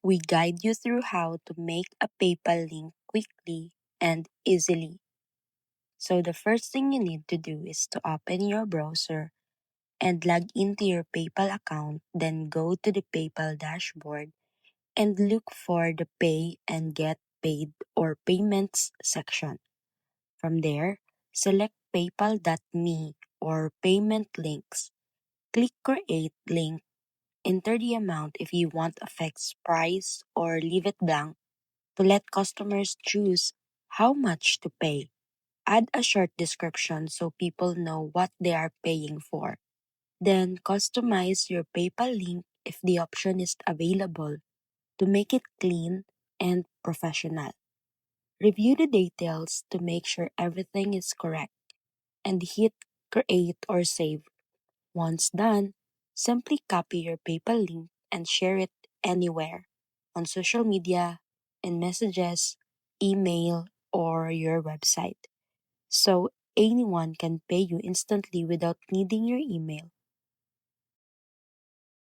We guide you through how to make a PayPal link quickly and easily. So, the first thing you need to do is to open your browser and log into your PayPal account, then go to the PayPal dashboard and look for the Pay and Get Paid or Payments section. From there, select PayPal.me or Payment Links. Click Create Link, enter the amount if you want a fixed price or leave it blank to let customers choose how much to pay. Add a short description so people know what they are paying for. Then customize your PayPal link if the option is available to make it clean and professional. Review the details to make sure everything is correct and hit create or save. Once done, simply copy your PayPal link and share it anywhere on social media, in messages, email, or your website. So anyone can pay you instantly without needing your email.